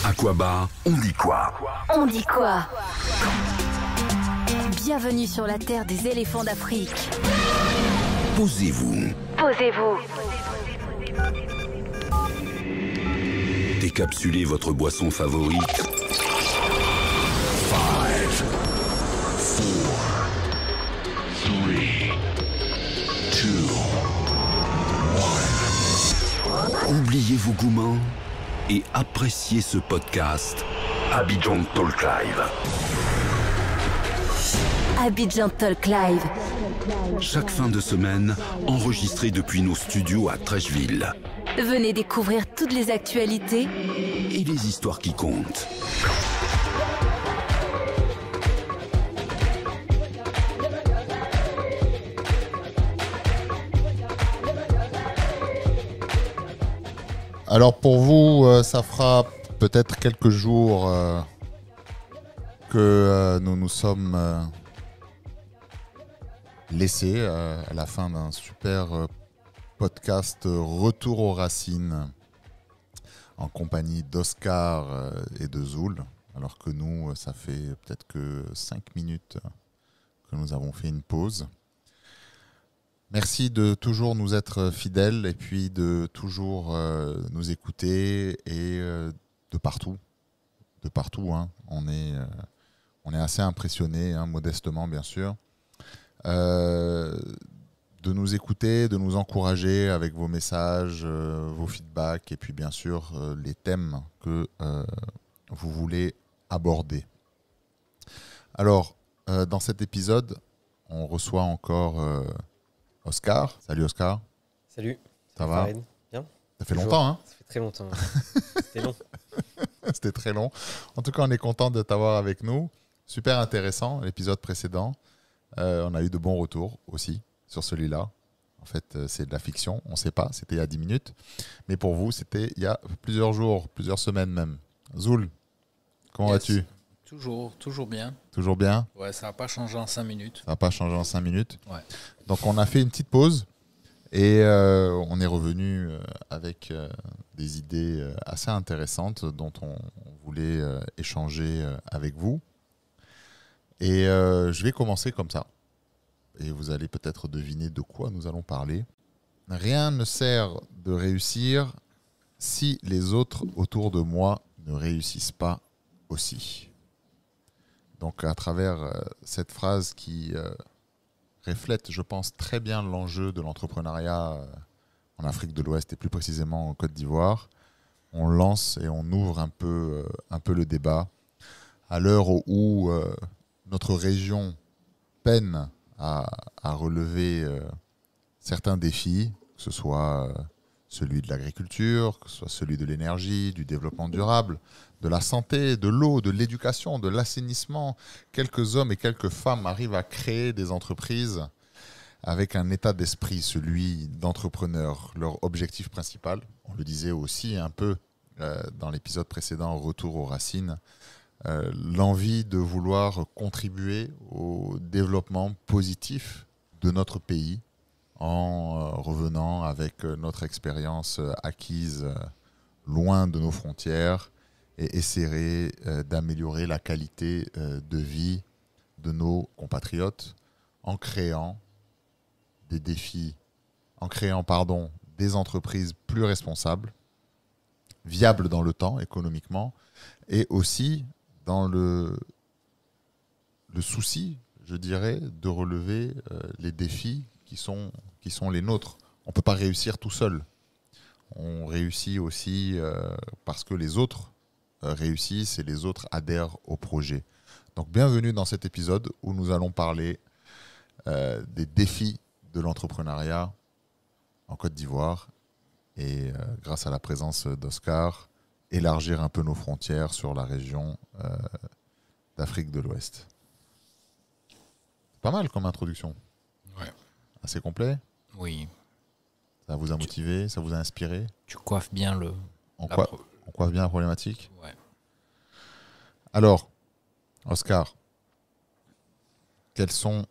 Aquabar, on dit quoi? On dit quoi? Bienvenue sur la terre des éléphants d'Afrique. Posez-vous. Posez-vous. Décapsulez votre boisson favorite. 5, 4, 3, 2, 1. Oubliez vos gourmands et appréciez ce podcast Abidjan Talk Live. Abidjan Talk Live. Chaque fin de semaine, enregistré depuis nos studios à Trècheville. Venez découvrir toutes les actualités Et les histoires qui comptent. Alors pour vous, ça fera peut-être quelques jours que nous nous sommes laissés à la fin d'un super podcast Retour aux racines en compagnie d'Oscar et de Zoul. Alors que nous, ça fait peut-être que 5 minutes que nous avons fait une pause. Merci de toujours nous être fidèles et puis de toujours nous écouter et de partout. De partout, hein. On est assez impressionnés, hein, modestement bien sûr, de nous écouter, de nous encourager avec vos messages, vos feedbacks et puis bien sûr les thèmes que vous voulez aborder. Alors, dans cet épisode, on reçoit encore Oscar. Salut Oscar. Salut. Ça va? Bien. Ça fait longtemps, hein? Ça fait très longtemps. C'était long. C'était très long. En tout cas, on est content de t'avoir avec nous. Super intéressant, l'épisode précédent. On a eu de bons retours aussi sur celui-là. En fait, c'est de la fiction. On ne sait pas, c'était il y a 10 minutes. Mais pour vous, c'était il y a plusieurs jours, plusieurs semaines même. Zoul, comment vas-tu? Toujours bien. Toujours bien? Ouais, ça n'a pas changé en 5 minutes. Ça n'a pas changé en 5 minutes. Ouais. Donc, on a fait une petite pause et on est revenu avec des idées assez intéressantes dont on voulait échanger avec vous. Et je vais commencer comme ça. Et vous allez peut-être deviner de quoi nous allons parler. Rien ne sert de réussir si les autres autour de moi ne réussissent pas aussi. Donc à travers cette phrase qui reflète, je pense, très bien l'enjeu de l'entrepreneuriat en Afrique de l'Ouest et plus précisément en Côte d'Ivoire, on lance et on ouvre un peu le débat à l'heure où notre région peine à relever certains défis, que ce soit celui de l'agriculture, que ce soit celui de l'énergie, du développement durable, de la santé, de l'eau, de l'éducation, de l'assainissement. Quelques hommes et quelques femmes arrivent à créer des entreprises avec un état d'esprit, celui d'entrepreneur. Leur objectif principal, on le disait aussi un peu dans l'épisode précédent, Retour aux racines, l'envie de vouloir contribuer au développement positif de notre pays en revenant avec notre expérience acquise loin de nos frontières et essayer d'améliorer la qualité de vie de nos compatriotes en créant des entreprises plus responsables, viables dans le temps économiquement et aussi dans le souci, je dirais, de relever les défis qui sont les nôtres. On ne peut pas réussir tout seul. On réussit aussi parce que les autres réussissent et les autres adhèrent au projet. Donc bienvenue dans cet épisode où nous allons parler des défis de l'entrepreneuriat en Côte d'Ivoire et grâce à la présence d'Oscar, élargir un peu nos frontières sur la région d'Afrique de l'Ouest. Pas mal comme introduction. Ouais. Assez complet. Oui. Ça vous a motivé, ça vous a inspiré? Tu coiffes bien On coiffe bien la problématique? Ouais. Alors, Oscar, quels sont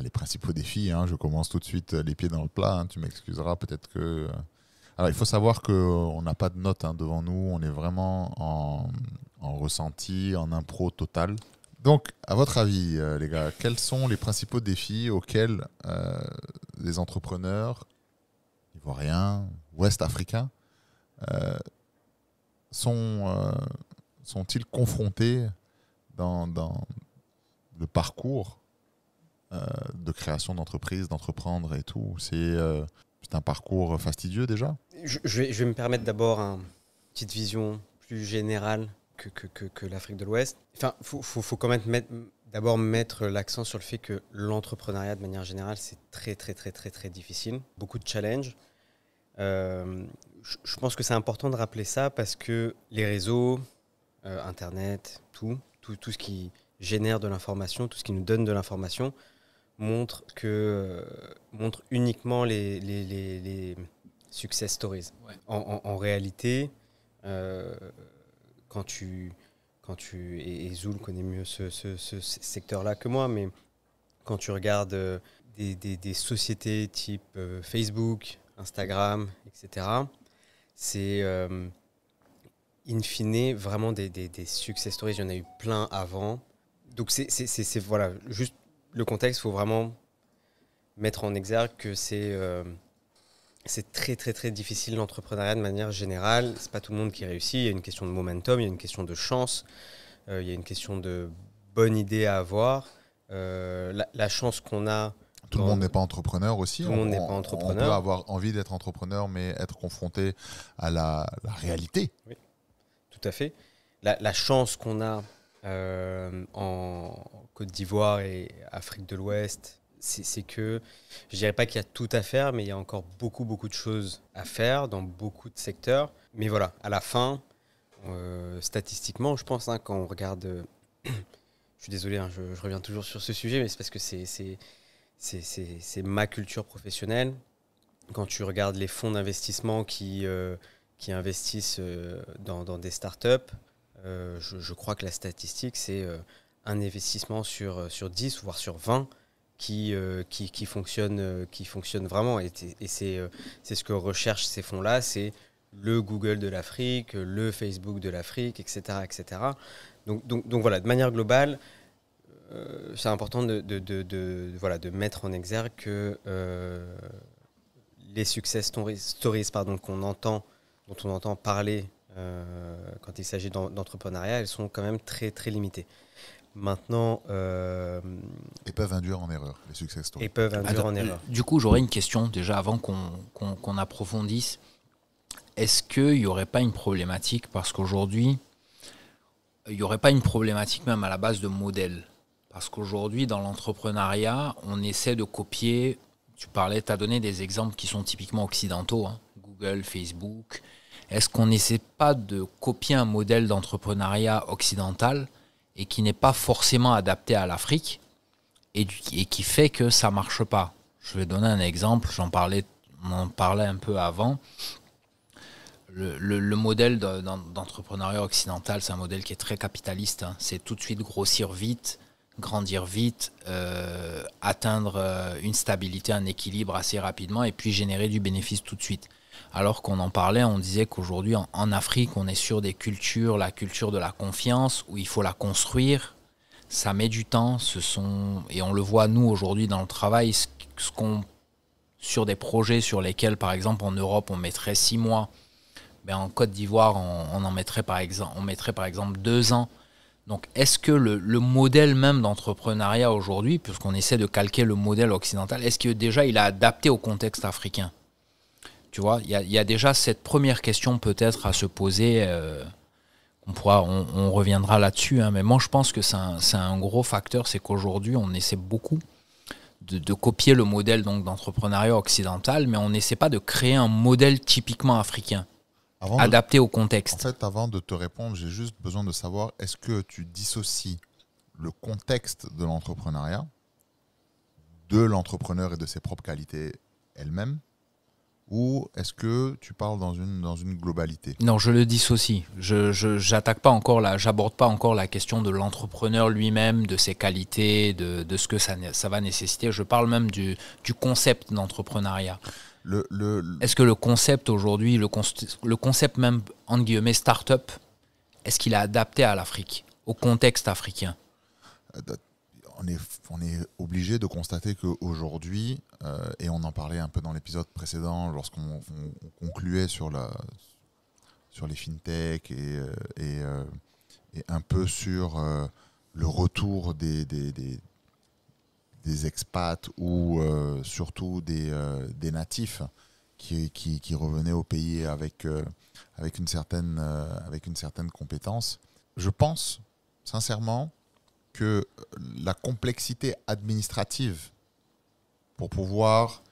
les principaux défis, hein? Je commence tout de suite les pieds dans le plat. Hein. Tu m'excuseras, peut-être que Alors, il faut savoir qu'on n'a pas de notes devant nous. On est vraiment en ressenti, en impro total. Donc, à votre avis, les gars, quels sont les principaux défis auxquels les entrepreneurs ivoiriens, ouest-africains sont-ils confrontés dans le parcours de création d'entreprise, d'entreprendre et tout? C'est un parcours fastidieux déjà? Je vais me permettre d'abord une petite vision plus générale que l'Afrique de l'Ouest. Enfin, faut quand même d'abord mettre l'accent sur le fait que l'entrepreneuriat, de manière générale, c'est très, très, très, très, très difficile. Beaucoup de challenges. Je pense que c'est important de rappeler ça parce que les réseaux, Internet, tout ce qui génère de l'information, tout ce qui nous donne de l'information, montre uniquement les success stories. Ouais. En réalité, quand tu et Zoul connaît mieux ce secteur-là que moi, mais quand tu regardes des sociétés type Facebook, Instagram, etc., c'est in fine vraiment des success stories. Il y en a eu plein avant. Donc c'est voilà, juste le contexte, il faut vraiment mettre en exergue que c'est très très très difficile l'entrepreneuriat de manière générale. C'est pas tout le monde qui réussit. Il y a une question de momentum, il y a une question de chance, il y a une question de bonne idée à avoir. La chance qu'on a. Tout le monde n'est pas entrepreneur aussi. Tout le monde n'est pas entrepreneur. On peut avoir envie d'être entrepreneur, mais être confronté à la réalité. Oui, tout à fait. La chance qu'on a en Côte d'Ivoire et Afrique de l'Ouest, c'est que je dirais pas qu'il y a tout à faire, mais il y a encore beaucoup de choses à faire dans beaucoup de secteurs. Mais voilà, à la fin, statistiquement, je pense, quand on regarde, je suis désolé, je reviens toujours sur ce sujet, mais c'est parce que c'est ma culture professionnelle. Quand tu regardes les fonds d'investissement qui investissent dans des startups, je crois que la statistique, c'est un investissement sur 10, voire sur 20 qui fonctionne vraiment. Et c'est ce que recherchent ces fonds-là, c'est le Google de l'Afrique, le Facebook de l'Afrique, etc. etc. Donc voilà, de manière globale, c'est important de mettre en exergue que les success stories dont on entend parler quand il s'agit d'entrepreneuriat, elles sont quand même très très limitées. Maintenant, et peuvent induire en erreur les success stories. Du coup, j'aurais une question déjà avant qu'on approfondisse. Est-ce qu'il n'y aurait pas une problématique, parce qu'aujourd'hui, il n'y aurait pas une problématique même à la base de modèle? Parce qu'aujourd'hui, dans l'entrepreneuriat, on essaie de copier. Tu as donné des exemples qui sont typiquement occidentaux, Google, Facebook. Est-ce qu'on n'essaie pas de copier un modèle d'entrepreneuriat occidental et qui n'est pas forcément adapté à l'Afrique et qui fait que ça ne marche pas? Je vais donner un exemple, on en parlait un peu avant. Le modèle d'entrepreneuriat occidental, c'est un modèle qui est très capitaliste. C'est tout de suite grossir vite, grandir vite, atteindre une stabilité, un équilibre assez rapidement et puis générer du bénéfice tout de suite. Alors qu'on en parlait, on disait qu'aujourd'hui en Afrique, on est sur des cultures, la culture de la confiance, où il faut la construire. Ça met du temps, et on le voit nous aujourd'hui dans le travail, sur des projets sur lesquels, par exemple en Europe, on mettrait 6 mois, en Côte d'Ivoire, on mettrait par exemple 2 ans. Donc, est-ce que le modèle même d'entrepreneuriat aujourd'hui, puisqu'on essaie de calquer le modèle occidental, est-ce que déjà il est adapté au contexte africain? Tu vois, il y a déjà cette première question peut-être à se poser. On reviendra là-dessus, mais moi je pense que c'est un gros facteur, c'est qu'aujourd'hui on essaie beaucoup de copier le modèle d'entrepreneuriat occidental, mais on n'essaie pas de créer un modèle typiquement africain. Adapté au contexte. En fait, avant de te répondre, j'ai juste besoin de savoir, est-ce que tu dissocies le contexte de l'entrepreneuriat de l'entrepreneur et de ses propres qualités elles-mêmes, ou est-ce que tu parles dans une globalité? Non, je le dissocie. J'aborde pas encore la question de l'entrepreneur lui-même, de ses qualités, de ce que ça va nécessiter. Je parle même du concept d'entrepreneuriat. Est-ce que le concept aujourd'hui, le concept même, entre guillemets, start-up, est-ce qu'il est adapté à l'Afrique, au contexte africain? On est obligé de constater qu'aujourd'hui, et on en parlait un peu dans l'épisode précédent, lorsqu'on concluait sur les fintech et un peu sur le retour des expats ou surtout des natifs qui revenaient au pays avec une certaine compétence. Je pense sincèrement que la complexité administrative pour pouvoir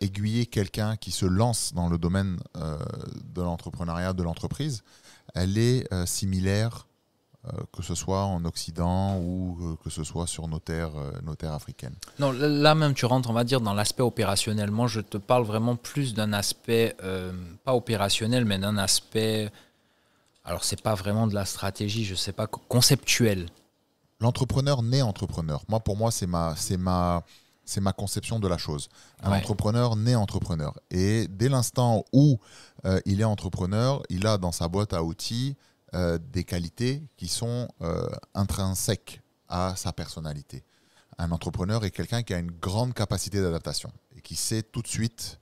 aiguiller quelqu'un qui se lance dans le domaine de l'entrepreneuriat, de l'entreprise, elle est similaire que ce soit en Occident ou que ce soit sur nos terres africaines. Non, là même tu rentres, on va dire, dans l'aspect opérationnel. Moi, je te parle vraiment plus d'un aspect, pas opérationnel, mais d'un aspect, alors c'est pas vraiment de la stratégie, je sais pas, conceptuel. L'entrepreneur naît entrepreneur. Pour moi, c'est ma conception de la chose. Un entrepreneur naît entrepreneur. Et dès l'instant où il est entrepreneur, il a dans sa boîte à outils des qualités qui sont intrinsèques à sa personnalité. Un entrepreneur est quelqu'un qui a une grande capacité d'adaptation et qui sait tout de suite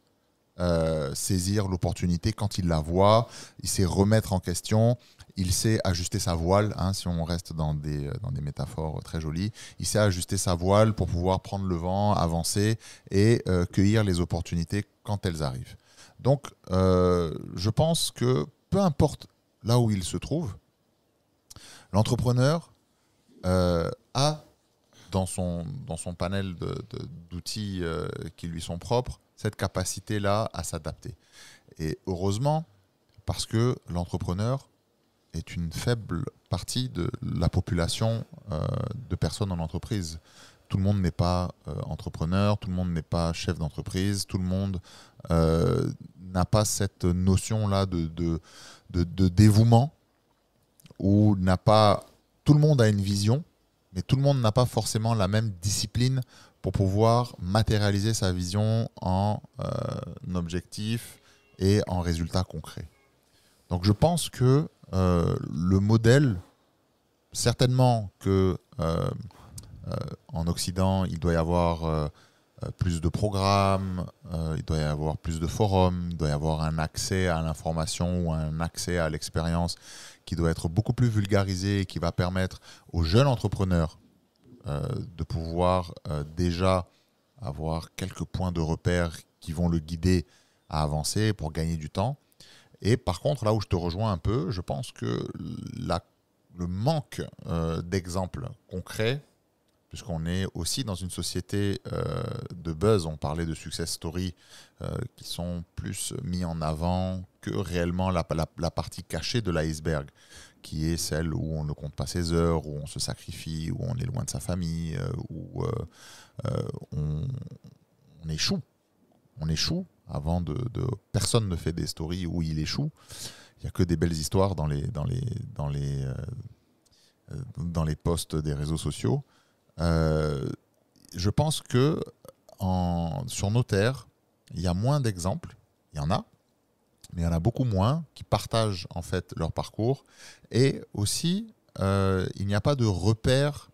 saisir l'opportunité quand il la voit, il sait remettre en question, il sait ajuster sa voile, si on reste dans des métaphores très jolies, il sait ajuster sa voile pour pouvoir prendre le vent, avancer et cueillir les opportunités quand elles arrivent. Donc, je pense que peu importe là où il se trouve, l'entrepreneur a dans son panel d'outils qui lui sont propres cette capacité-là à s'adapter. Et heureusement, parce que l'entrepreneur est une faible partie de la population de personnes en entreprise. Tout le monde n'est pas entrepreneur, tout le monde n'est pas chef d'entreprise, tout le monde n'a pas cette notion-là de dévouement, ou n'a pas. Tout le monde a une vision, mais tout le monde n'a pas forcément la même discipline pour pouvoir matérialiser sa vision en objectif et en résultats concrets. Donc je pense que le modèle, certainement que en Occident, il doit y avoir plus de programmes, il doit y avoir plus de forums, il doit y avoir un accès à l'information ou un accès à l'expérience qui doit être beaucoup plus vulgarisé et qui va permettre aux jeunes entrepreneurs de pouvoir déjà avoir quelques points de repère qui vont le guider à avancer pour gagner du temps. Et par contre, là où je te rejoins un peu, je pense que le manque d'exemples concrets, puisqu'on est aussi dans une société de buzz, on parlait de success stories qui sont plus mis en avant que réellement la partie cachée de l'iceberg, qui est celle où on ne compte pas ses heures, où on se sacrifie, où on est loin de sa famille, où on échoue. On échoue avant personne ne fait des stories où il échoue. Il n'y a que des belles histoires dans les posts des réseaux sociaux. Je pense que sur nos terres, il y a moins d'exemples. Il y en a, mais il y en a beaucoup moins qui partagent en fait leur parcours. Et aussi, il n'y a pas de repères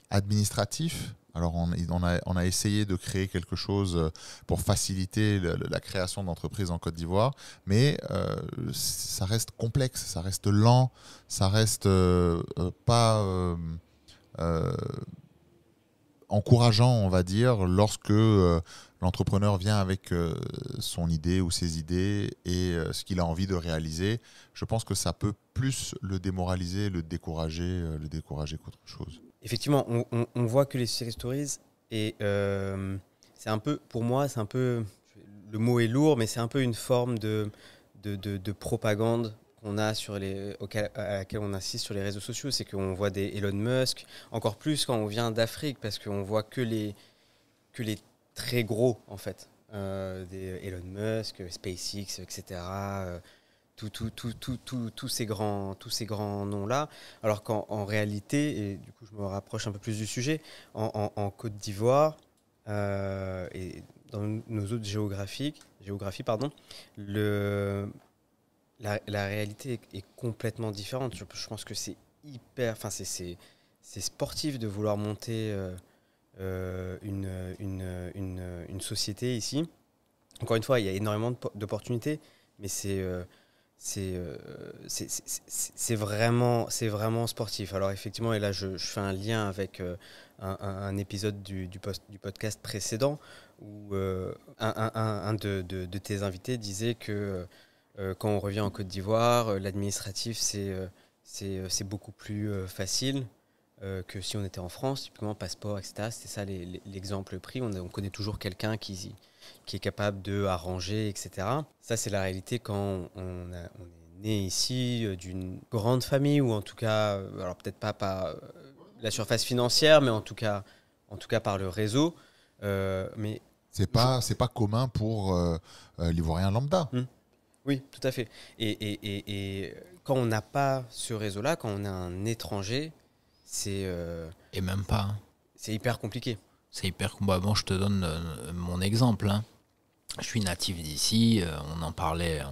administratifs. Alors, on a essayé de créer quelque chose pour faciliter la création d'entreprises en Côte d'Ivoire, mais ça reste complexe, ça reste lent, ça reste pas encourageant, on va dire, lorsque l'entrepreneur vient avec son idée ou ses idées et ce qu'il a envie de réaliser. Je pense que ça peut plus le démoraliser, le décourager qu'autre chose. Effectivement, on voit que les success stories, et c'est un peu, pour moi, c'est un peu, le mot est lourd, mais c'est un peu une forme de propagande qu'on a à laquelle on assiste sur les réseaux sociaux. C'est qu'on voit des Elon Musk, encore plus quand on vient d'Afrique, parce qu'on voit que les très gros, en fait, des Elon Musk, SpaceX, etc., tous ces grands noms-là, alors qu'en réalité, et du coup je me rapproche un peu plus du sujet, en Côte d'Ivoire, et dans nos autres géographies, la réalité est complètement différente. Je pense que c'est c'est sportif de vouloir monter une société ici. Encore une fois, il y a énormément d'opportunités, mais c'est vraiment sportif. Alors effectivement, et là je fais un lien avec un épisode du podcast précédent où un de tes invités disait que quand on revient en Côte d'Ivoire, l'administratif c'est beaucoup plus facile que si on était en France, typiquement passeport, etc. C'était ça l'exemple pris. On connaît toujours quelqu'un qui est capable de arranger, etc. Ça, c'est la réalité quand on est né ici d'une grande famille, ou en tout cas, alors peut-être pas par la surface financière, mais en tout cas par le réseau. Mais c'est pas commun pour l'Ivoirien lambda. Oui, tout à fait. Et quand on n'a pas ce réseau-là, quand on est un étranger, c'est Et même pas. C'est hyper compliqué. C'est hyper compliqué. Bon, je te donne mon exemple. Je suis natif d'ici, on en parlait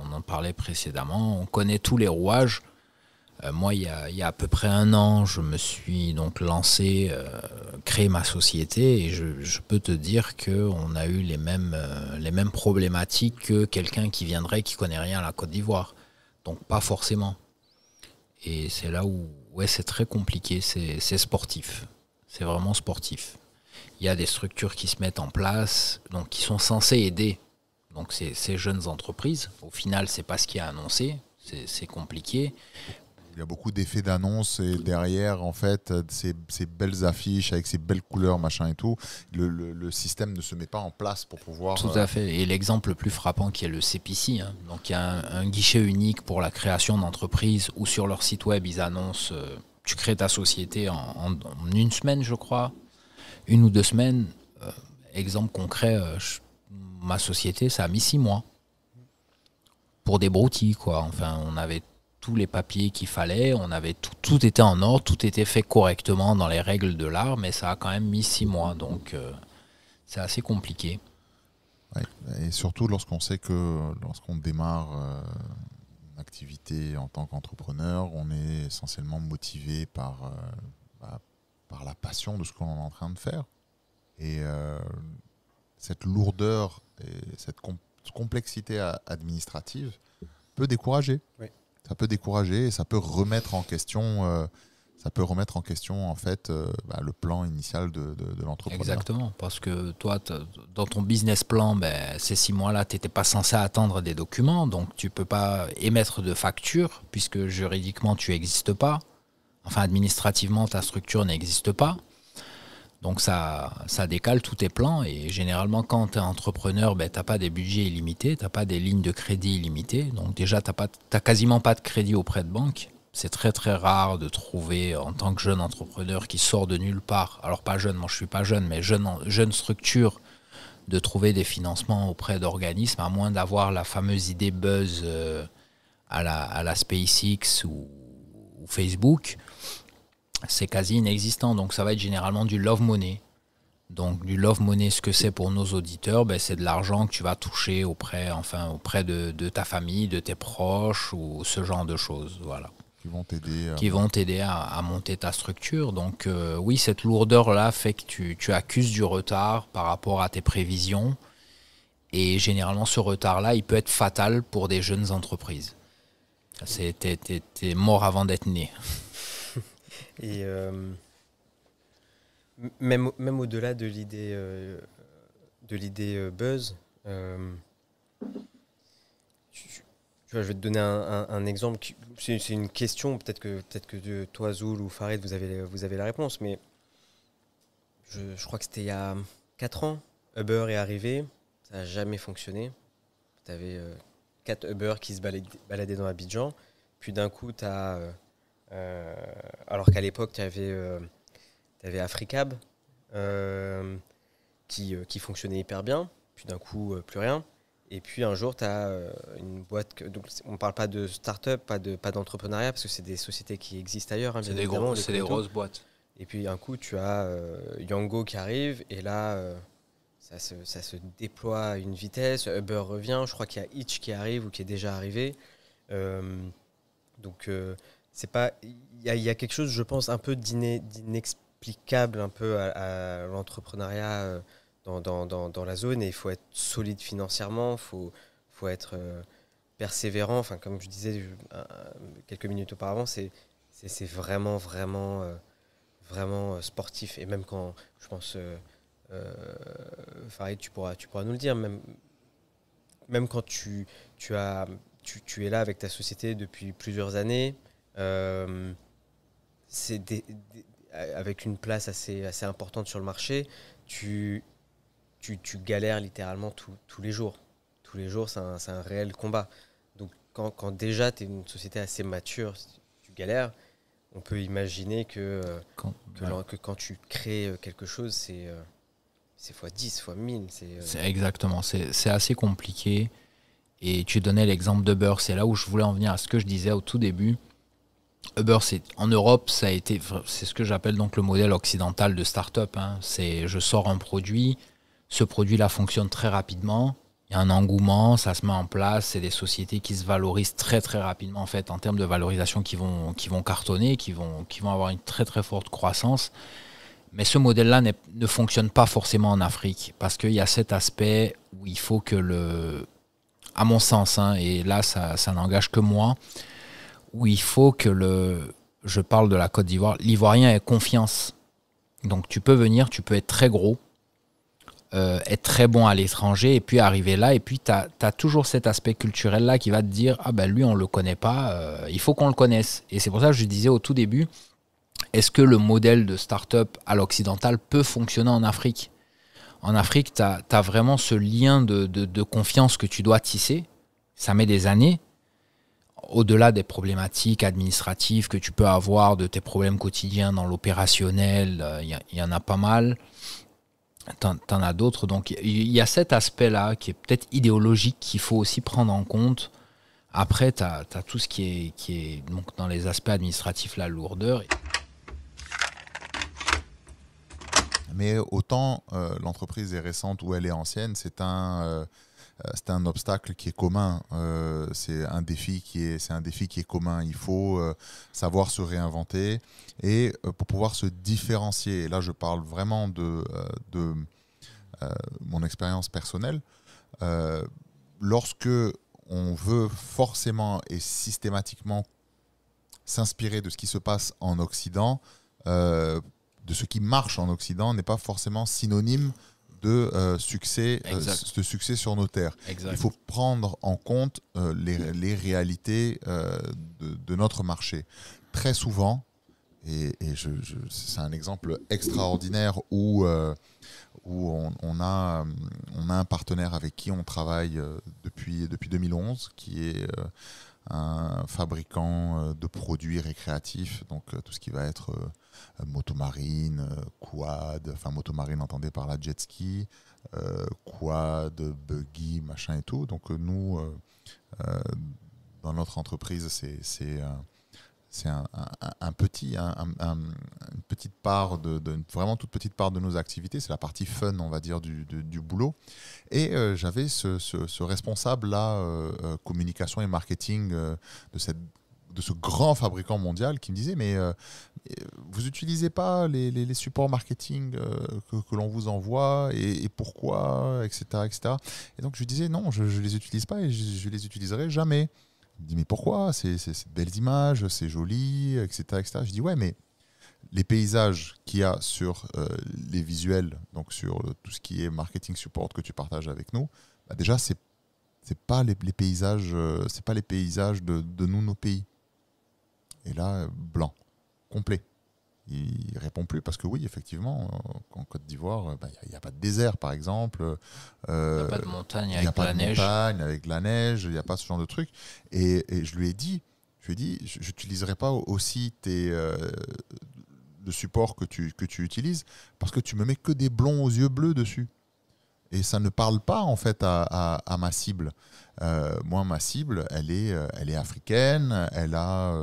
précédemment. On connaît tous les rouages. Moi, il y a à peu près 1 an, je me suis donc lancé, créé ma société, et je peux te dire qu'on a eu les mêmes problématiques que quelqu'un qui viendrait, qui connaît rien à la Côte d'Ivoire. Donc pas forcément. Et c'est là où c'est très compliqué, c'est sportif. C'est vraiment sportif. Il y a des structures qui se mettent en place, donc qui sont censées aider donc ces jeunes entreprises. Au final, c'est pas ce qui est annoncé, c'est compliqué. Il y a beaucoup d'effets d'annonce et derrière, en fait, ces belles affiches avec ces belles couleurs, machin et tout, le système ne se met pas en place pour pouvoir... Tout à fait. Et l'exemple le plus frappant qui est le CPC. Donc il y a un guichet unique pour la création d'entreprises où sur leur site web, ils annoncent tu crées ta société en 1 semaine, je crois. 1 ou 2 semaines. Exemple concret, ma société, ça a mis 6 mois. Pour des broutilles, quoi. Enfin, on avait tous les papiers qu'il fallait, on avait tout était en ordre, tout était fait correctement dans les règles de l'art, mais ça a quand même mis 6 mois, donc c'est assez compliqué. Ouais, et surtout lorsqu'on sait que lorsqu'on démarre une activité en tant qu'entrepreneur, on est essentiellement motivé par la passion de ce qu'on est en train de faire. Et cette lourdeur et cette complexité administrative peut décourager. Oui. Ça peut décourager et ça peut remettre en question, en fait le plan initial de l'entrepreneur. Exactement, parce que toi, dans ton business plan, ces 6 mois-là, tu n'étais pas censé attendre des documents, donc tu ne peux pas émettre de facture puisque juridiquement, tu n'existes pas. Enfin, administrativement, ta structure n'existe pas. Donc ça décale tous tes plans, et généralement quand tu es entrepreneur, tu n'as pas des budgets illimités, tu n'as pas des lignes de crédit illimitées, donc déjà tu n'as quasiment pas de crédit auprès de banque. C'est très très rare de trouver en tant que jeune entrepreneur qui sort de nulle part, alors pas jeune, moi je suis pas jeune, mais jeune structure, de trouver des financements auprès d'organismes, à moins d'avoir la fameuse idée buzz à la SpaceX ou Facebook. C'est quasi inexistant, donc ça va être généralement du love money. Donc du love money, ce que c'est pour nos auditeurs, c'est de l'argent que tu vas toucher auprès de ta famille, de tes proches, ou ce genre de choses, voilà. Qui vont t'aider à monter ta structure. Donc oui, cette lourdeur-là fait que tu accuses du retard par rapport à tes prévisions, et généralement ce retard-là, il peut être fatal pour des jeunes entreprises. T'es mort avant d'être né. Et même au-delà de l'idée buzz, je vais te donner un exemple. C'est une question, peut-être que toi, Zoul ou Farid, vous avez la réponse, mais je crois que c'était il y a 4 ans. Uber est arrivé, ça n'a jamais fonctionné. Tu avais 4 Uber qui se baladaient dans Abidjan, puis d'un coup, tu as... alors qu'à l'époque, tu avais Africab qui fonctionnait hyper bien, puis d'un coup, plus rien. Et puis un jour, tu as une boîte... donc on ne parle pas de start-up, pas d'entrepreneuriat, parce que c'est des sociétés qui existent ailleurs. Hein, c'est des grosses boîtes. Et puis un coup, tu as Yango qui arrive, et là, ça se déploie à une vitesse. Uber revient. Je crois qu'il y a Hitch qui arrive ou qui est déjà arrivé. Donc, c'est pas. Il y a quelque chose, je pense, un peu d'inexplicable un peu à l'entrepreneuriat dans la zone. Et il faut être solide financièrement. Faut être persévérant. Enfin, comme je disais quelques minutes auparavant, c'est vraiment sportif. Et même quand, je pense, Farid, tu pourras nous le dire, même quand tu es là avec ta société depuis plusieurs années, avec une place assez importante sur le marché, tu galères littéralement tous les jours. Tous les jours, c'est un réel combat. Donc, quand déjà tu es une société assez mature, tu galères, on peut imaginer que quand tu crées quelque chose, c'est x10, x1000. Exactement, c'est assez compliqué. Et tu donnais l'exemple d'Uber, c'est là où je voulais en venir à ce que je disais au tout début. Uber, en Europe, c'est ce que j'appelle donc le modèle occidental de start-up. Hein. Je sors un produit, ce produit-là fonctionne très rapidement, il y a un engouement, ça se met en place, c'est des sociétés qui se valorisent très très rapidement en fait, en termes de valorisation qui vont cartonner, qui vont avoir une très très forte croissance. Mais ce modèle-là ne fonctionne pas forcément en Afrique, parce qu'il y a cet aspect où il faut que à mon sens, hein, et là ça n'engage que moi, où il faut que je parle de la Côte d'Ivoire, l'Ivoirien ait confiance. Donc tu peux venir, tu peux être très gros, être très bon à l'étranger, et puis arriver là, et puis tu as toujours cet aspect culturel-là qui va te dire « Ah ben lui, on ne le connaît pas, il faut qu'on le connaisse ». Et c'est pour ça que je disais au tout début, est-ce que le modèle de start-up à l'occidental peut fonctionner en Afrique ? En Afrique, tu as vraiment ce lien de confiance que tu dois tisser. Ça met des années. Au-delà des problématiques administratives que tu peux avoir, de tes problèmes quotidiens dans l'opérationnel, il y en a pas mal. T'en as d'autres. Donc, il y a cet aspect-là qui est peut-être idéologique qu'il faut aussi prendre en compte. Après, tu as tout ce qui est donc dans les aspects administratifs, la lourdeur. Mais autant l'entreprise est récente ou elle est ancienne, c'est un obstacle qui est commun. C'est un défi qui est commun. Il faut savoir se réinventer et pour pouvoir se différencier. Et là, je parle vraiment de mon expérience personnelle. Lorsque on veut forcément et systématiquement s'inspirer de ce qui se passe en Occident, de ce qui marche en Occident n'est pas forcément synonyme de succès sur nos terres. Exact. Il faut prendre en compte les réalités de notre marché. Très souvent, et c'est un exemple extraordinaire où on a un partenaire avec qui on travaille depuis 2011, qui est un fabricant de produits récréatifs, donc tout ce qui va être motomarine, quad, enfin motomarine entendez par la jet ski, quad, buggy, machin et tout. Donc nous, dans notre entreprise, c'est une petite part vraiment toute petite part de nos activités. C'est la partie fun, on va dire, du boulot. Et j'avais ce responsable-là, communication et marketing de ce grand fabricant mondial qui me disait mais vous n'utilisez pas les supports marketing que l'on vous envoie et pourquoi, etc., etc. Et donc je lui disais non, je ne les utilise pas et je les utiliserai jamais. Il me dit mais pourquoi, c'est de belles images, c'est joli, etc., etc. Je dis ouais, mais les paysages qu'il y a sur les visuels, donc sur tout ce qui est marketing support que tu partages avec nous, bah déjà c'est pas les paysages, c'est pas les paysages de nos pays. Et là, blanc, complet. Il répond plus parce que oui, effectivement, en Côte d'Ivoire, il n'y a pas de désert, par exemple. Il n'y a pas de montagne avec de la neige, il n'y a pas ce genre de truc. Et je lui ai dit, je n'utiliserai pas aussi le support que tu utilises parce que tu me mets que des blonds aux yeux bleus dessus. Et ça ne parle pas en fait à ma cible. Moi, ma cible, elle est africaine, elle a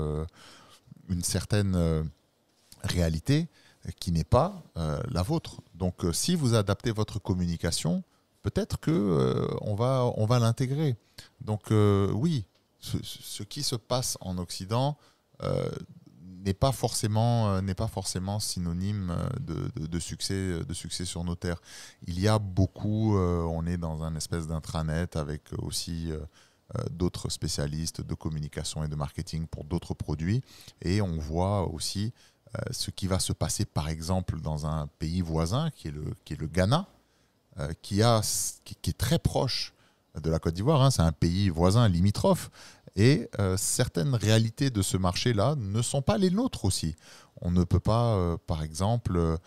une certaine réalité. qui n'est pas la vôtre. Donc, si vous adaptez votre communication, peut-être que on va l'intégrer. Donc, oui, ce qui se passe en Occident n'est pas forcément synonyme de succès sur nos terres. Il y a beaucoup, on est dans un espèce d'intranet avec aussi d'autres spécialistes de communication et de marketing pour d'autres produits, et on voit aussi ce qui va se passer par exemple dans un pays voisin qui est le Ghana, qui est très proche de la Côte d'Ivoire, hein. C'est un pays voisin limitrophe. Et certaines réalités de ce marché-là ne sont pas les nôtres aussi. On ne peut pas, par exemple,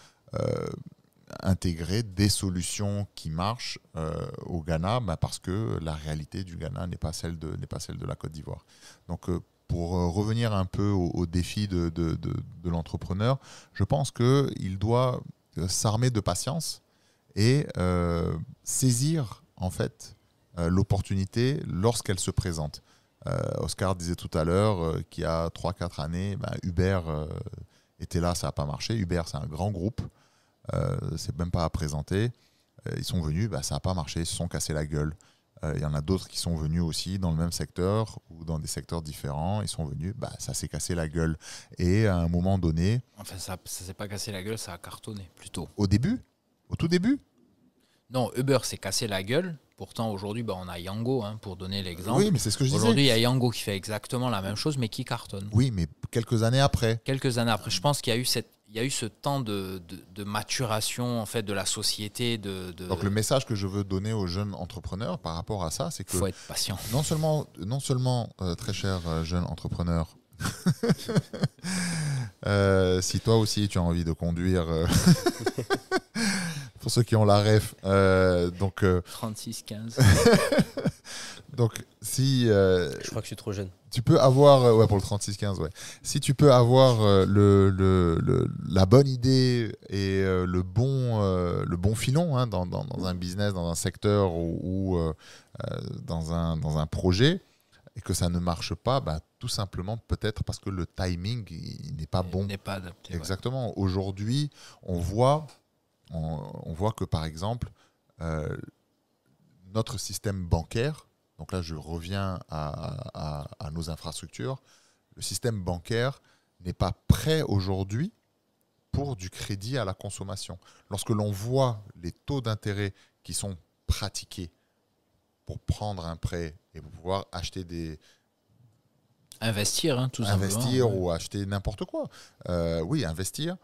intégrer des solutions qui marchent au Ghana, parce que la réalité du Ghana n'est pas celle de la Côte d'Ivoire. Donc, pour revenir un peu au défi de l'entrepreneur, je pense qu'il doit s'armer de patience et saisir en fait l'opportunité lorsqu'elle se présente. Oscar disait tout à l'heure qu'il y a 3-4 années, Uber était là, ça n'a pas marché. Uber, c'est un grand groupe, c'est même pas à présenter. Ils sont venus, ça n'a pas marché, ils se sont cassés la gueule. Il y en a d'autres qui sont venus aussi dans le même secteur ou dans des secteurs différents. Ils sont venus, ça s'est cassé la gueule. Et à un moment donné... Enfin, ça ne s'est pas cassé la gueule, ça a cartonné plutôt. Au tout début Non, Uber s'est cassé la gueule. Pourtant, aujourd'hui, on a Yango, pour donner l'exemple. Oui, mais c'est ce que je disais. Aujourd'hui, il y a Yango qui fait exactement la même chose, mais qui cartonne. Oui, mais quelques années après. Je pense qu'il y a eu ce temps de maturation en fait, de la société. Donc, le message que je veux donner aux jeunes entrepreneurs par rapport à ça, c'est que... Il faut être patient. Non seulement très cher jeune entrepreneur, si toi aussi tu as envie de conduire... Pour ceux qui ont la ref, 36-15. Donc, si... je crois que je suis trop jeune. Tu peux avoir... pour le 36-15, ouais. Si tu peux avoir la bonne idée et le bon filon dans un business, dans un secteur ou dans un projet, et que ça ne marche pas, tout simplement peut-être parce que le timing il n'est pas bon. Il n'est pas adapté. Exactement. Ouais. Aujourd'hui, on voit que, par exemple, notre système bancaire, donc là je reviens à nos infrastructures, le système bancaire n'est pas prêt aujourd'hui pour du crédit à la consommation. Lorsque l'on voit les taux d'intérêt qui sont pratiqués pour prendre un prêt et pour pouvoir acheter investir, tout simplement. Investir ou acheter n'importe quoi. Oui, investir.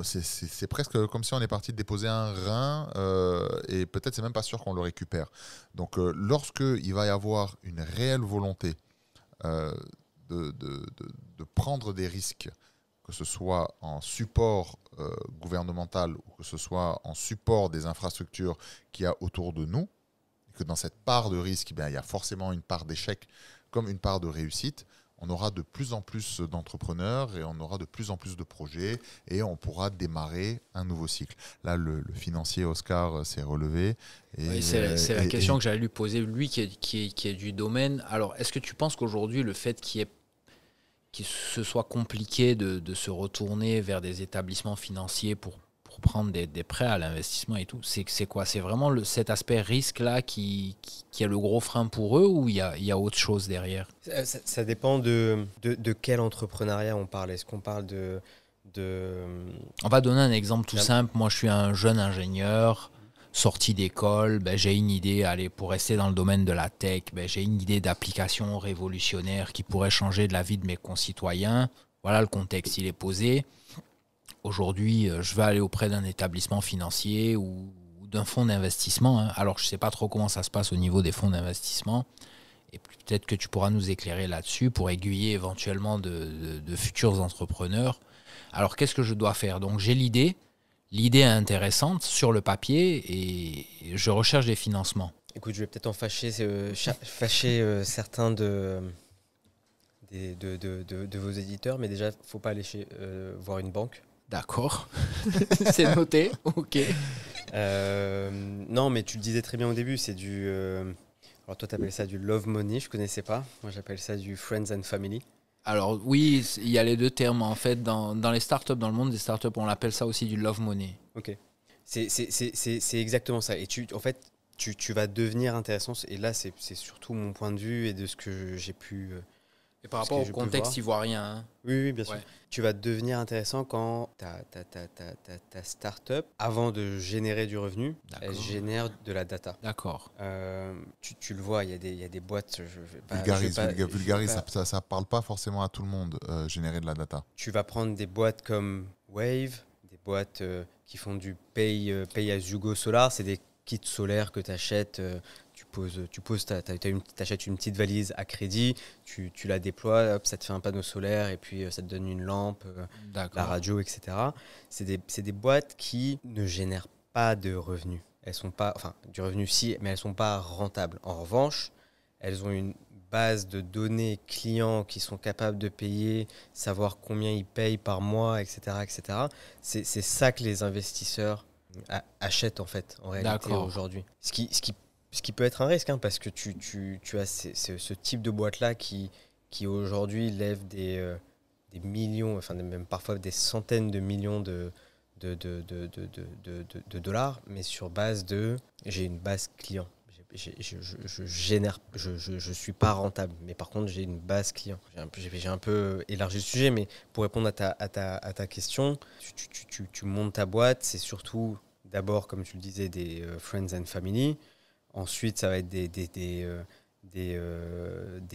C'est presque comme si on est parti de déposer un rein et peut-être c'est même pas sûr qu'on le récupère. Donc lorsqu'il va y avoir une réelle volonté de prendre des risques, que ce soit en support gouvernemental ou que ce soit en support des infrastructures qu'il y a autour de nous, et que dans cette part de risque, il y a forcément une part d'échec comme une part de réussite, on aura de plus en plus d'entrepreneurs et on aura de plus en plus de projets et on pourra démarrer un nouveau cycle. Là, le financier Oscar s'est relevé. Et, oui, c'est la question que j'allais lui poser, lui qui est du domaine. Alors, est-ce que tu penses qu'aujourd'hui, le fait qu'il se soit compliqué de se retourner vers des établissements financiers pour prendre des prêts à l'investissement et tout, c'est quoi? C'est vraiment cet aspect risque-là qui est le gros frein pour eux ou il y a autre chose derrière? Ça dépend de quel entrepreneuriat on parle. Est-ce qu'on parle de... On va donner un exemple tout simple. Moi, je suis un jeune ingénieur sorti d'école. J'ai une idée, pour rester dans le domaine de la tech, j'ai une idée d'application révolutionnaire qui pourrait changer de la vie de mes concitoyens. Voilà, le contexte, il est posé. Aujourd'hui, je vais aller auprès d'un établissement financier ou d'un fonds d'investissement. Alors, je ne sais pas trop comment ça se passe au niveau des fonds d'investissement. Et peut-être que tu pourras nous éclairer là-dessus pour aiguiller éventuellement de futurs entrepreneurs. Alors, qu'est-ce que je dois faire? Donc, j'ai l'idée. L'idée est intéressante sur le papier et je recherche des financements. Écoute, je vais peut-être en fâcher certains de vos éditeurs, mais déjà, il ne faut pas aller voir une banque. D'accord, c'est noté, ok. Non, mais tu le disais très bien au début, c'est alors toi, tu appelles ça du love money, je ne connaissais pas. Moi, j'appelle ça du friends and family. Alors oui, il y a les deux termes. En fait, dans les startups, dans le monde des startups, on appelle ça aussi du love money. Ok. C'est exactement ça. Et en fait, tu vas devenir intéressant. Et là, c'est surtout mon point de vue et de ce que j'ai pu... Et par rapport au contexte ivoirien. Hein. Oui, bien sûr. Ouais. Tu vas devenir intéressant quand ta startup, avant de générer du revenu, elle génère de la data. D'accord. Tu le vois, il y a des boîtes... Vulgarise, ça ne parle pas forcément à tout le monde, générer de la data. Tu vas prendre des boîtes comme Wave, des boîtes qui font du pay as you go solar, c'est des kits solaires que tu achètes... Tu achètes une petite valise à crédit, tu la déploies, hop, ça te fait un panneau solaire et puis ça te donne une lampe, la radio, etc. C'est des boîtes qui ne génèrent pas de revenus. Elles sont pas, enfin, du revenu si, mais elles ne sont pas rentables. En revanche, elles ont une base de données clients qui sont capables de payer, savoir combien ils payent par mois, etc. etc. C'est ça que les investisseurs achètent en réalité aujourd'hui. Ce qui peut être un risque, hein, parce que tu as ce type de boîte-là qui aujourd'hui lève des millions, enfin même parfois des centaines de millions de dollars, mais sur base de... J'ai une base client. Je suis pas rentable, mais par contre j'ai une base client. J'ai un peu élargi le sujet, mais pour répondre à ta question, tu montes ta boîte, c'est surtout d'abord, comme tu le disais, des friends and family. Ensuite, ça va être des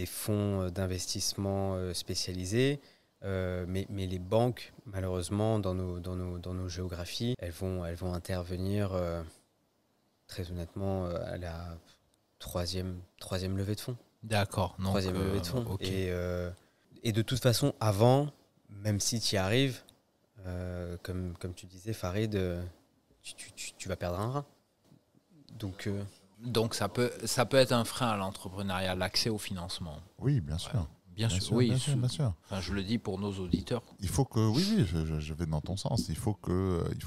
fonds d'investissement spécialisés. Mais les banques, malheureusement, dans nos géographies, elles vont intervenir, très honnêtement, à la troisième levée de fonds. D'accord. Troisième levée de fonds. Okay. Et de toute façon, avant, même si tu y arrives, comme tu disais, Farid, tu vas perdre un rein. Donc ça peut être un frein à l'entrepreneuriat, l'accès au financement. Oui, bien sûr. Ouais. Bien sûr. Bien sûr. Enfin, je le dis pour nos auditeurs. Il faut que, je vais dans ton sens. Il faut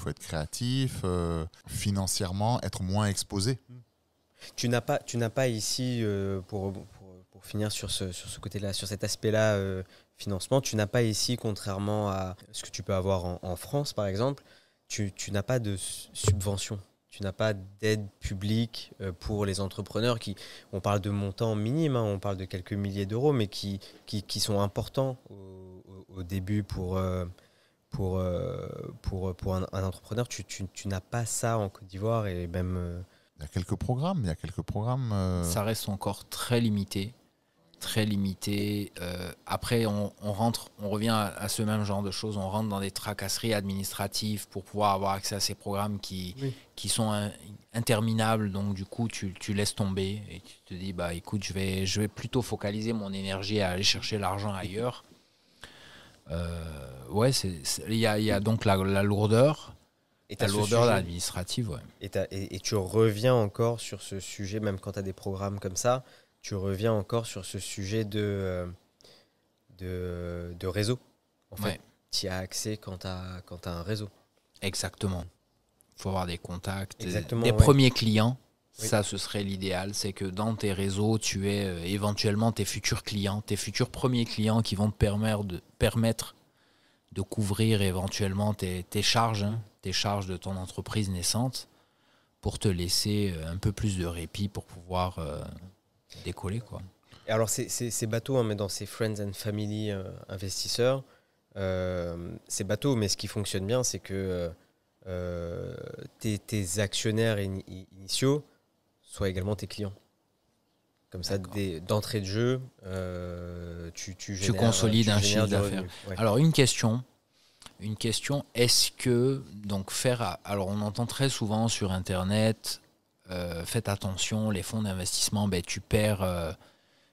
être créatif, financièrement, être moins exposé. Tu n'as pas ici, pour finir sur ce côté-là, sur cet aspect-là, financement, tu n'as pas ici, contrairement à ce que tu peux avoir en France, par exemple, tu n'as pas de subvention. Tu n'as pas d'aide publique pour les entrepreneurs on parle de montants minimes, hein, on parle de quelques milliers d'euros, mais qui sont importants au début pour un entrepreneur. Tu n'as pas ça en Côte d'Ivoire et même... Il y a quelques programmes. Ça reste encore très limité. Très limité. Après, on revient à ce même genre de choses. On rentre dans des tracasseries administratives pour pouvoir avoir accès à ces programmes qui sont interminables. Donc, du coup, tu laisses tomber et tu te dis, bah, écoute, je vais plutôt focaliser mon énergie à aller chercher l'argent ailleurs. Il y a donc la lourdeur. Et la lourdeur administrative, ouais. Et tu reviens encore sur ce sujet, même quand tu as des programmes comme ça, tu reviens encore sur ce sujet de réseau. En fait, tu y as accès quand tu as un réseau. Exactement. Il faut avoir des contacts, des premiers clients. Oui. Ça, ce serait l'idéal. C'est que dans tes réseaux, tu aies éventuellement tes futurs clients, tes futurs premiers clients qui vont te permettre de couvrir éventuellement tes charges, tes charges de ton entreprise naissante pour te laisser un peu plus de répit pour pouvoir... décoller, quoi. Et alors c'est bateau, hein, mais dans ces friends and family investisseurs, c'est bateau, mais ce qui fonctionne bien, c'est que tes actionnaires initiaux soient également tes clients. Comme ça, d'entrée de jeu, tu consolides un chiffre d'affaires. Ouais. Alors une question, est-ce que donc alors on entend très souvent sur Internet. Faites attention, les fonds d'investissement,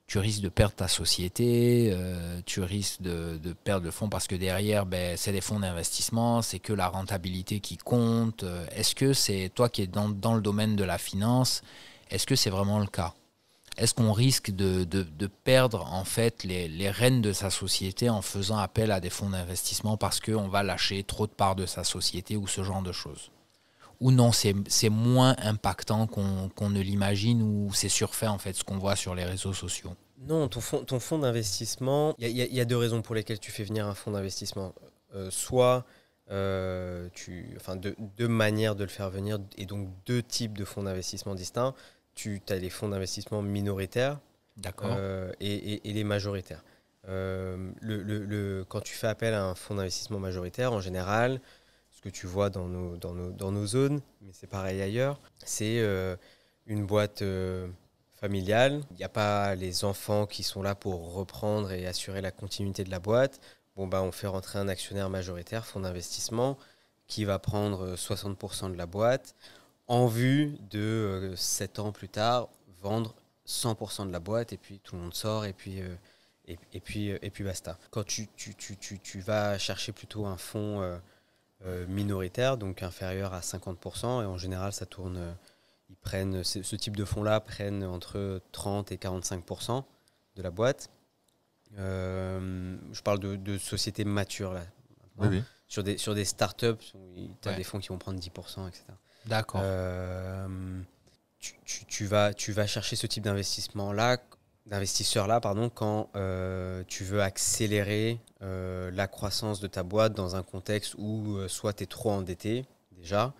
tu risques de perdre ta société, tu risques de perdre le fonds parce que derrière, c'est des fonds d'investissement, c'est que la rentabilité qui compte. Est-ce que c'est toi qui es dans le domaine de la finance, est-ce que c'est vraiment le cas? Est-ce qu'on risque de perdre en fait les rênes de sa société en faisant appel à des fonds d'investissement parce qu'on va lâcher trop de parts de sa société ou ce genre de choses? Ou non, c'est moins impactant qu'on ne l'imagine ou c'est surfait en fait ce qu'on voit sur les réseaux sociaux? Non, ton fonds d'investissement, il y a deux raisons pour lesquelles tu fais venir un fonds d'investissement. Soit, deux manières de le faire venir, et donc deux types de fonds d'investissement distincts. Tu as les fonds d'investissement minoritaires D'accord. et les majoritaires. Quand tu fais appel à un fonds d'investissement majoritaire, en général, ce que tu vois dans nos zones, mais c'est pareil ailleurs, c'est une boîte familiale. Il n'y a pas les enfants qui sont là pour reprendre et assurer la continuité de la boîte. On fait rentrer un actionnaire majoritaire, fonds d'investissement, qui va prendre 60% de la boîte en vue de 7 ans plus tard, vendre 100% de la boîte et puis tout le monde sort et puis basta. Quand tu vas chercher plutôt un fonds minoritaire, donc inférieur à 50%, et en général ça tourne, ce type de fonds-là prennent entre 30 et 45% de la boîte. Je parle de sociétés matures là. Oui. Sur des startups, tu as des fonds qui vont prendre 10%, etc. D'accord. Tu vas chercher ce type d'investisseur-là, quand tu veux accélérer la croissance de ta boîte dans un contexte où soit tu es trop endetté déjà,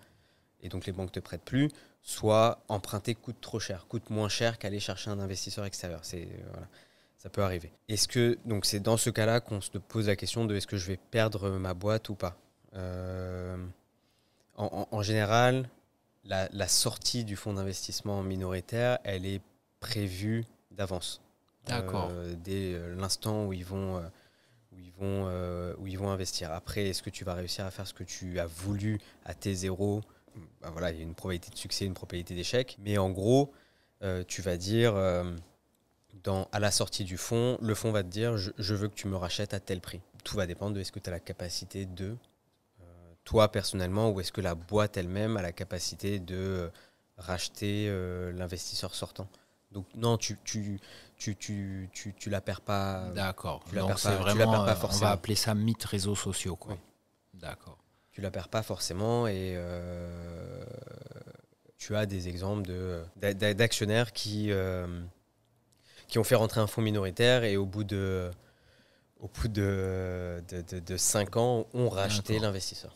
et donc les banques ne te prêtent plus, soit emprunter coûte moins cher qu'aller chercher un investisseur extérieur. Ça peut arriver. Donc c'est dans ce cas-là qu'on se pose la question de est-ce que je vais perdre ma boîte ou pas. En général, la sortie du fonds d'investissement minoritaire, elle est prévue d'avance. D'accord. Dès l'instant où ils vont investir. Après, est-ce que tu vas réussir à faire ce que tu as voulu à T0 ? Il y a une probabilité de succès, une probabilité d'échec. Mais en gros, tu vas dire, à la sortie du fonds, le fonds va te dire je veux que tu me rachètes à tel prix. Tout va dépendre de est-ce que tu as la capacité de, toi personnellement, ou est-ce que la boîte elle-même a la capacité de racheter l'investisseur sortant. Donc non, tu la perds pas. D'accord. Tu la Donc perds c'est pas, vraiment, tu la perds pas on forcément. va appeler ça mythe réseaux sociaux, quoi. Oui. D'accord. Tu la perds pas forcément, et tu as des exemples d'actionnaires qui ont fait rentrer un fonds minoritaire et au bout de 5 ans ont racheté D'accord. l'investisseur.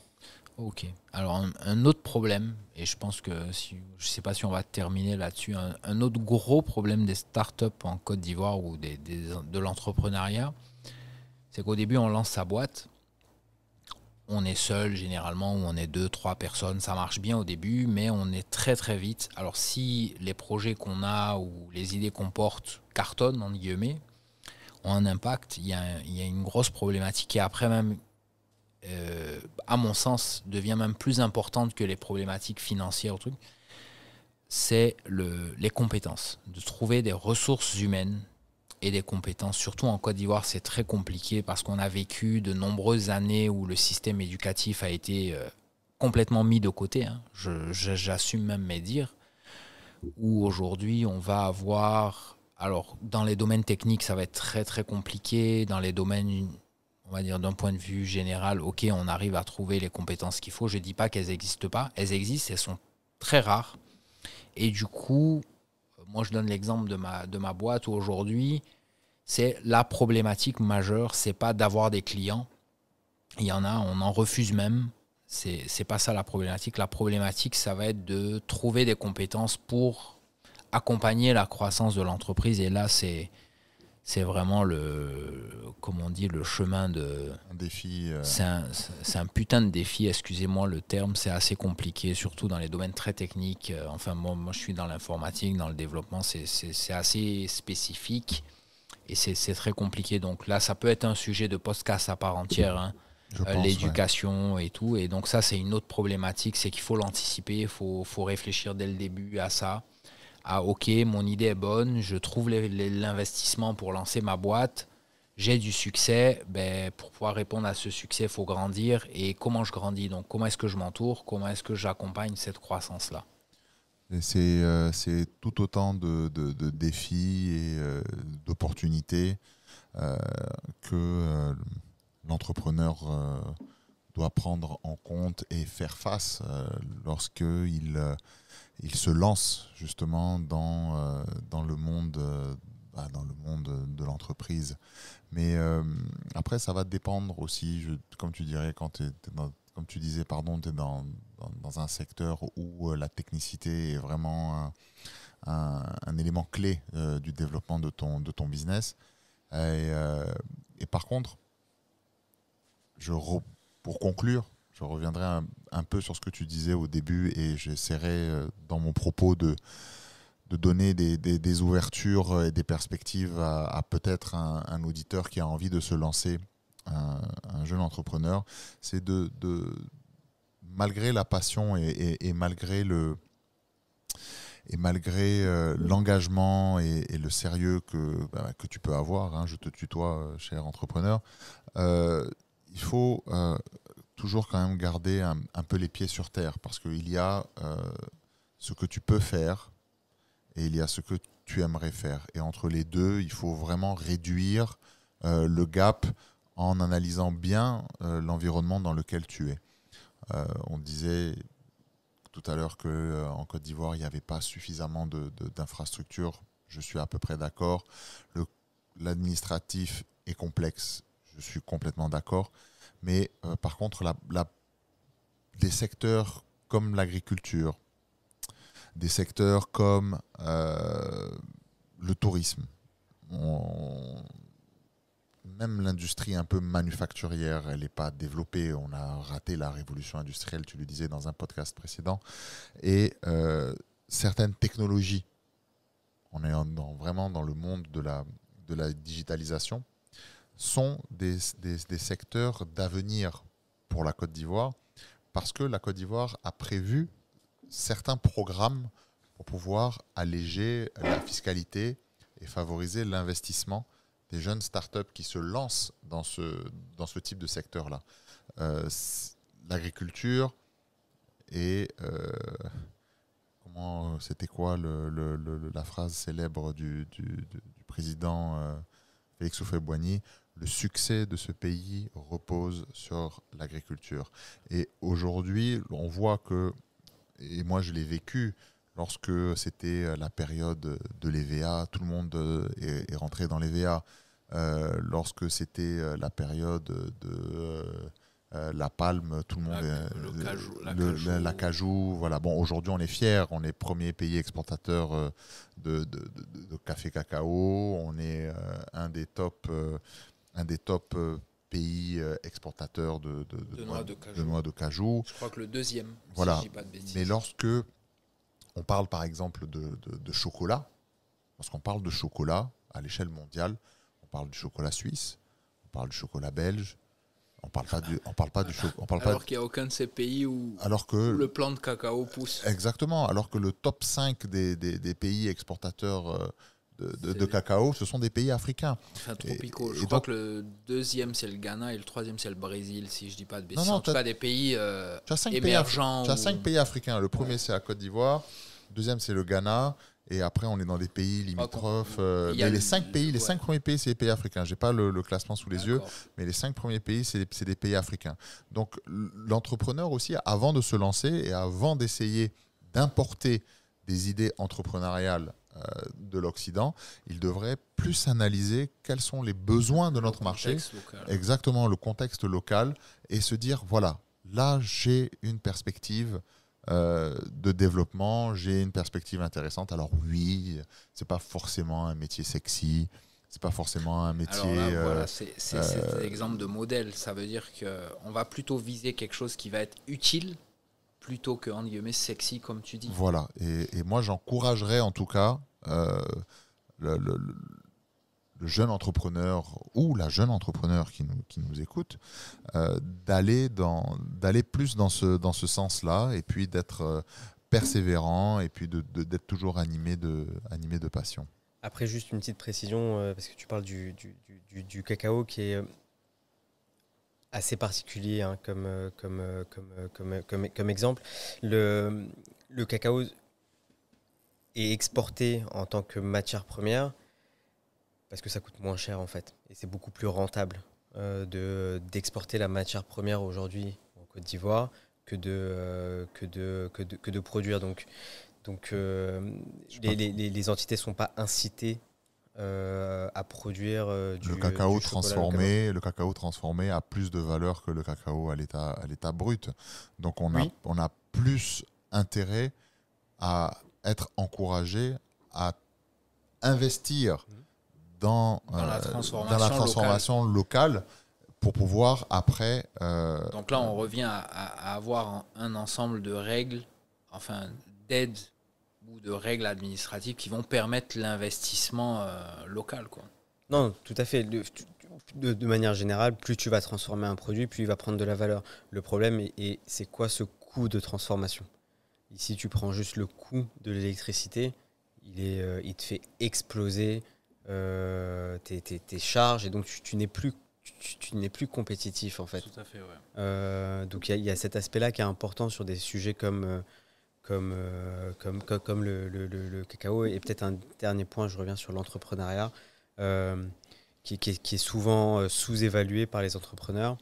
Ok. Alors un autre problème, et je pense que je ne sais pas si on va terminer là-dessus, un autre gros problème des startups en Côte d'Ivoire ou de l'entrepreneuriat, c'est qu'au début on lance sa boîte, on est seul généralement, ou on est 2-3 personnes, ça marche bien au début, mais on est très très vite. Alors si les projets qu'on a ou les idées qu'on porte cartonnent, en guillemets, ont un impact, il y a une grosse problématique qui après même, à mon sens, devient même plus importante que les problématiques financières, c'est les compétences, de trouver des ressources humaines et des compétences. Surtout en Côte d'Ivoire, c'est très compliqué parce qu'on a vécu de nombreuses années où le système éducatif a été complètement mis de côté, hein. J'assume même mes dires, où aujourd'hui on va avoir, alors dans les domaines techniques ça va être très très compliqué, dans les domaines, on va dire d'un point de vue général, ok, on arrive à trouver les compétences qu'il faut, je ne dis pas qu'elles n'existent pas, elles existent, elles sont très rares, et du coup, moi je donne l'exemple de ma boîte où aujourd'hui, c'est la problématique majeure, c'est pas d'avoir des clients, il y en a, on en refuse même, c'est pas ça la problématique ça va être de trouver des compétences pour accompagner la croissance de l'entreprise, et là c'est vraiment le chemin de... Un défi. C'est un putain de défi, excusez-moi le terme, c'est assez compliqué, surtout dans les domaines très techniques. Enfin, moi je suis dans l'informatique, dans le développement, c'est assez spécifique et c'est très compliqué. Donc là, ça peut être un sujet de podcast à part entière, hein, Je pense, l'éducation et tout. Et donc ça, c'est une autre problématique, c'est qu'il faut l'anticiper, il faut réfléchir dès le début à ça. Ah ok, mon idée est bonne, je trouve l'investissement pour lancer ma boîte, j'ai du succès, pour pouvoir répondre à ce succès, il faut grandir. Et comment je grandis? Donc comment est-ce que je m'entoure? Comment est-ce que j'accompagne cette croissance-là? Et c'est tout autant de défis et d'opportunités que l'entrepreneur doit prendre en compte et faire face lorsqu'il se lance justement dans le monde dans le monde de l'entreprise. Mais après, ça va dépendre aussi, comme tu dirais, comme tu disais, pardon, tu es dans un secteur où la technicité est vraiment un élément clé du développement de ton business. Et par contre, pour conclure, je reviendrai un peu sur ce que tu disais au début et j'essaierai dans mon propos de donner des ouvertures et des perspectives à peut-être un auditeur qui a envie de se lancer, un jeune entrepreneur. C'est malgré la passion et malgré l'engagement et le sérieux que tu peux avoir, hein, je te tutoie, cher entrepreneur, il faut toujours quand même garder un peu les pieds sur terre parce qu'il y a ce que tu peux faire et il y a ce que tu aimerais faire. Et entre les deux, il faut vraiment réduire le gap en analysant bien l'environnement dans lequel tu es. On disait tout à l'heure qu'en Côte d'Ivoire, il n'y avait pas suffisamment d'infrastructures. Je suis à peu près d'accord. L'administratif est complexe. Je suis complètement d'accord. Mais par contre, des secteurs comme l'agriculture, des secteurs comme le tourisme, même l'industrie un peu manufacturière, elle n'est pas développée. On a raté la révolution industrielle, tu le disais dans un podcast précédent. Et certaines technologies, on est vraiment dans le monde de la digitalisation, sont des secteurs d'avenir pour la Côte d'Ivoire parce que la Côte d'Ivoire a prévu certains programmes pour pouvoir alléger la fiscalité et favoriser l'investissement des jeunes startups qui se lancent dans ce type de secteur-là. L'agriculture et c'était quoi la phrase célèbre du président Félix Houphouët-Boigny? Le succès de ce pays repose sur l'agriculture. Et aujourd'hui, on voit que, et moi je l'ai vécu, lorsque c'était la période de l'EVA, tout le monde est rentré dans l'EVA. Lorsque c'était la période de la palme, tout le monde la cajou. Voilà. Bon, aujourd'hui, on est fiers. On est premier pays exportateur de café cacao. On est un des top pays exportateurs de noix de cajou. Je crois que le deuxième, voilà. si je dis pas de bêtises. Mais lorsque on parle par exemple de chocolat, lorsqu'on parle de chocolat à l'échelle mondiale, on parle du chocolat suisse, on parle du chocolat belge, on parle pas du chocolat. Alors qu'il n'y a aucun de ces pays où le plant de cacao pousse. Exactement, alors que le top 5 des pays exportateurs de cacao, ce sont des pays africains. Enfin, tropicaux. Je crois que le deuxième, c'est le Ghana et le troisième, c'est le Brésil, si je ne dis pas de bêtises. En tout cas, des pays émergents. Tu as 5 pays africains. Le premier, c'est la Côte d'Ivoire. Le deuxième, c'est le Ghana. Et après, on est dans des pays limitrophes. Mais les 5 premiers pays, c'est les pays africains. Je n'ai pas le classement sous les yeux, mais les 5 premiers pays, c'est des pays africains. Donc, l'entrepreneur aussi, avant de se lancer et avant d'essayer d'importer des idées entrepreneuriales de l'Occident, il devrait plus analyser quels sont les besoins de notre marché, exactement le contexte local, et se dire, voilà, là, j'ai une perspective de développement, j'ai une perspective intéressante. Alors oui, c'est pas forcément un métier sexy, c'est pas forcément un métier... Alors là, voilà, c'est l'exemple de modèle. Ça veut dire qu'on va plutôt viser quelque chose qui va être utile plutôt que, entre guillemets, sexy, comme tu dis. Voilà, et moi j'encouragerais en tout cas le jeune entrepreneur ou la jeune entrepreneur qui nous écoute, d'aller plus dans ce sens-là, et puis d'être persévérant, et puis d'être toujours animé de passion. Après, juste une petite précision, parce que tu parles du cacao qui est assez particulier, hein, comme exemple. Le cacao est exporté en tant que matière première parce que ça coûte moins cher en fait, et c'est beaucoup plus rentable d'exporter la matière première aujourd'hui en Côte d'Ivoire que de produire. Donc les entités ne sont pas incitées à produire Le cacao du chocolat transformé, le cacao transformé a plus de valeur que le cacao à l'état brut. Donc on a plus intérêt à être encouragé à investir dans la transformation locale pour pouvoir après... Donc là, on revient à avoir un ensemble de règles, enfin d'aides ou de règles administratives qui vont permettre l'investissement local, quoi. Non, tout à fait. De manière générale, plus tu vas transformer un produit, plus il va prendre de la valeur. Le problème, c'est quoi ce coût de transformation? Ici, tu prends juste le coût de l'électricité, il te fait exploser tes charges, et donc tu n'es plus compétitif, en fait. Tout à fait, ouais. Donc il y a cet aspect-là qui est important sur des sujets comme le cacao. Et peut-être un dernier point, je reviens sur l'entrepreneuriat, qui est souvent sous-évalué par les entrepreneurs.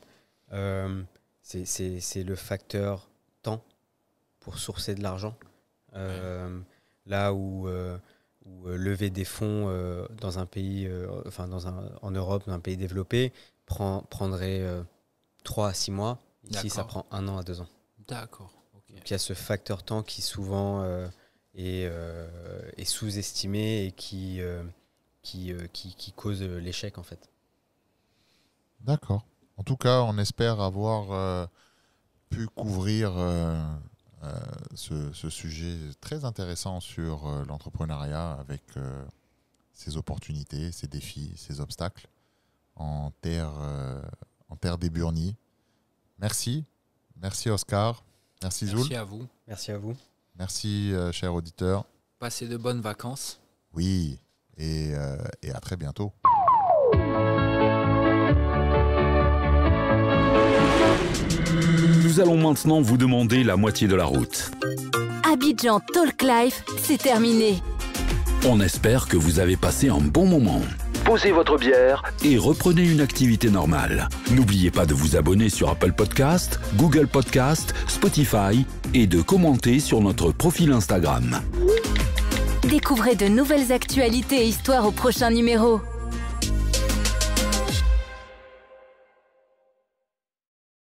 C'est le facteur temps pour sourcer de l'argent. Là où lever des fonds dans un pays, en Europe, dans un pays développé, prendrait 3 à 6 mois. Ici, ça prend 1 an à 2 ans. D'accord. Okay. Donc, il y a ce facteur temps qui souvent est sous-estimé et qui cause l'échec, en fait. D'accord. En tout cas, on espère avoir pu couvrir ce sujet très intéressant sur l'entrepreneuriat avec ses opportunités, ses défis, ses obstacles en terre d'Éburnie. Merci Oscar, merci Zoul. Merci à vous. Merci à vous. Merci chers auditeurs. Passez de bonnes vacances. Oui, et à très bientôt. Nous allons maintenant vous demander la moitié de la route. Abidjan Talk Life, c'est terminé. On espère que vous avez passé un bon moment. Posez votre bière et reprenez une activité normale. N'oubliez pas de vous abonner sur Apple Podcast, Google Podcast, Spotify et de commenter sur notre profil Instagram. Découvrez de nouvelles actualités et histoires au prochain numéro.